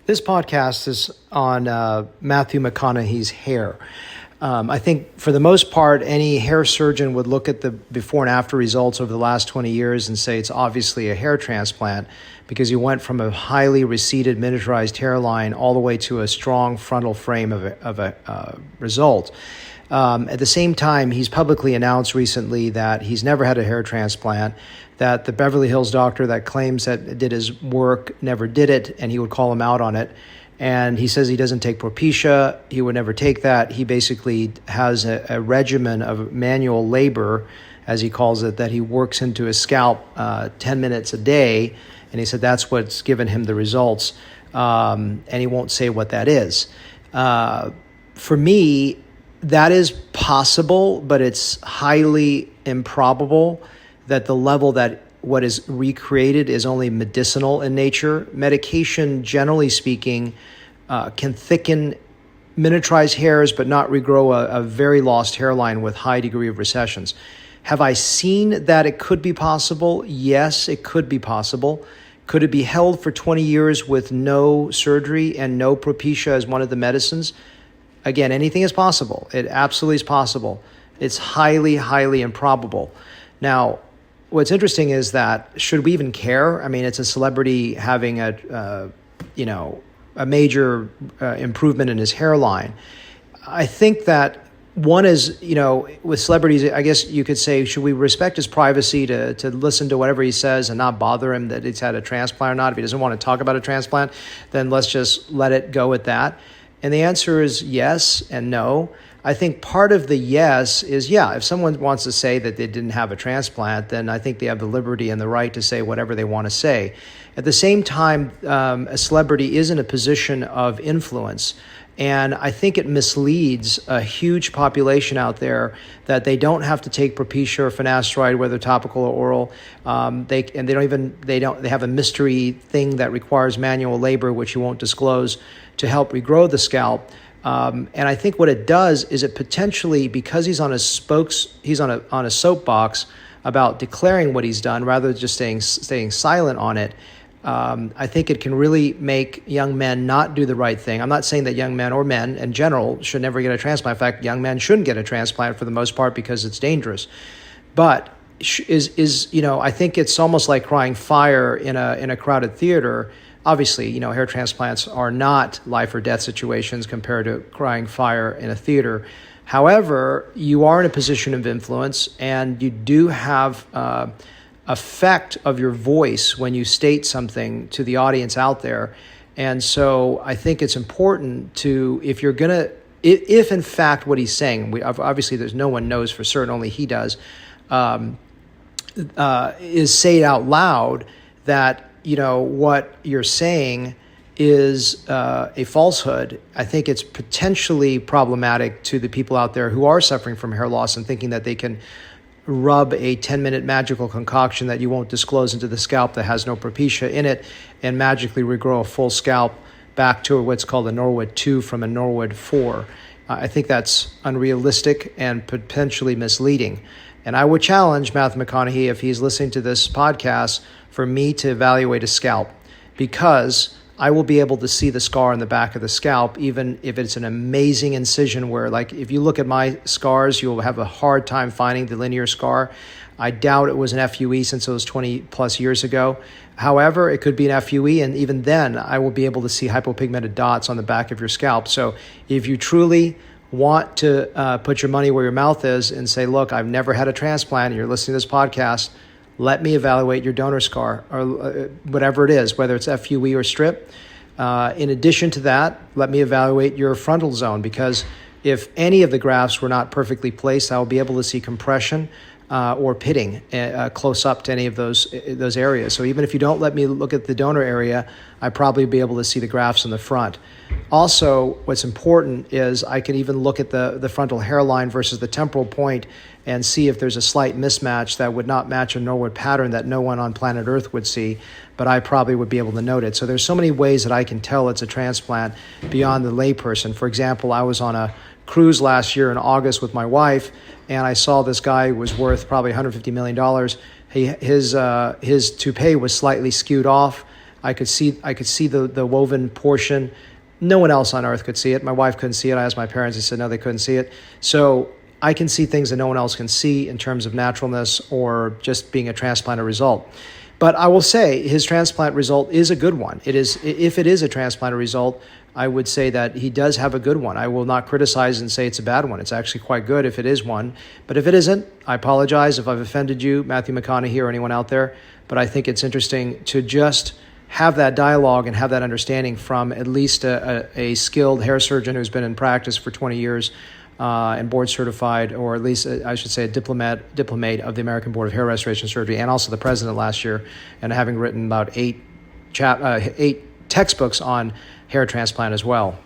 This podcast is on Matthew McConaughey's hair. I think for the most part, any hair surgeon would look at the before and after results over the last 20 years and say it's obviously a hair transplant because you went from a highly receded miniaturized hairline all the way to a strong frontal frame of a result. At the same time, he's publicly announced recently that he's never had a hair transplant, that the Beverly Hills doctor that claims that did his work never did it, and he would call him out on it. And he says he doesn't take Propecia. He would never take that. He basically has a regimen of manual labor, as he calls it, that he works into his scalp 10 minutes a day. And he said that's what's given him the results. And he won't say what that is. For me, that is possible, but it's highly improbable that the level that what is recreated is only medicinal in nature. Medication, generally speaking, can thicken miniaturized hairs, but not regrow a very lost hairline with high degree of recessions. Have I seen that it could be possible? Yes, it could be possible. Could it be held for 20 years with no surgery and no Propecia as one of the medicines? Again, anything is possible. It absolutely is possible. It's highly, highly improbable. Now, what's interesting is that should we even care? I mean, it's a celebrity having a major improvement in his hairline. I think that one is, with celebrities, I guess you could say, should we respect his privacy to listen to whatever he says and not bother him that he's had a transplant or not? If he doesn't want to talk about a transplant, then let's just let it go at that. And the answer is yes and no. I think part of the yes is, if someone wants to say that they didn't have a transplant, then I think they have the liberty and the right to say whatever they want to say. At the same time, a celebrity is in a position of influence. And I think it misleads a huge population out there that they don't have to take Propecia or finasteride, whether topical or oral. They have a mystery thing that requires manual labor, which you won't disclose, to help regrow the scalp. And I think what it does is it potentially, because he's on a soapbox about declaring what he's done rather than just staying silent on it. I think it can really make young men not do the right thing. I'm not saying that young men or men in general should never get a transplant. In fact, young men shouldn't get a transplant for the most part because it's dangerous. But I think it's almost like crying fire in a crowded theater. Obviously, hair transplants are not life or death situations compared to crying fire in a theater. However, you are in a position of influence and you do have effect of your voice when you state something to the audience out there. And so I think it's important to, if in fact what he's saying, obviously there's no one knows for certain, only he does, is say it out loud that, what you're saying is a falsehood. I think it's potentially problematic to the people out there who are suffering from hair loss and thinking that they can rub a 10-minute magical concoction that you won't disclose into the scalp that has no Propecia in it and magically regrow a full scalp back to what's called a Norwood 2 from a Norwood 4. I think that's unrealistic and potentially misleading. And I would challenge Matthew McConaughey, if he's listening to this podcast, for me to evaluate a scalp, because I will be able to see the scar on the back of the scalp, even if it's an amazing incision where, like, if you look at my scars, you'll have a hard time finding the linear scar. I doubt it was an FUE since it was 20 plus years ago. However, it could be an FUE, and even then, I will be able to see hypopigmented dots on the back of your scalp. So if you truly want to put your money where your mouth is and say, look, I've never had a transplant, and you're listening to this podcast, let me evaluate your donor scar or whatever it is, whether it's FUE or strip. In addition to that, let me evaluate your frontal zone, because if any of the grafts were not perfectly placed, I will be able to see compression or pitting close up to any of those areas. So even if you don't let me look at the donor area, I probably be able to see the grafts in the front. Also, what's important is I can even look at the frontal hairline versus the temporal point and see if there's a slight mismatch that would not match a Norwood pattern that no one on planet Earth would see, but I probably would be able to note it. So there's so many ways that I can tell it's a transplant beyond the layperson. For example, I was on a cruise last year in August with my wife, and I saw this guy who was worth probably $150 million. His toupee was slightly skewed off. I could see the woven portion. No one else on earth could see it. My wife couldn't see it. I asked my parents, they said no, they couldn't see it. So I can see things that no one else can see in terms of naturalness or just being a transplanted result. But I will say his transplant result is a good one. It is, if it is a transplanted result, I would say that he does have a good one. I will not criticize and say it's a bad one. It's actually quite good if it is one. But if it isn't, I apologize if I've offended you, Matthew McConaughey, or anyone out there. But I think it's interesting to just have that dialogue and have that understanding from at least a skilled hair surgeon who's been in practice for 20 years and board certified, or at least I should say a diplomate of the American Board of Hair Restoration Surgery, and also the president last year, and having written about eight textbooks on hair transplant as well.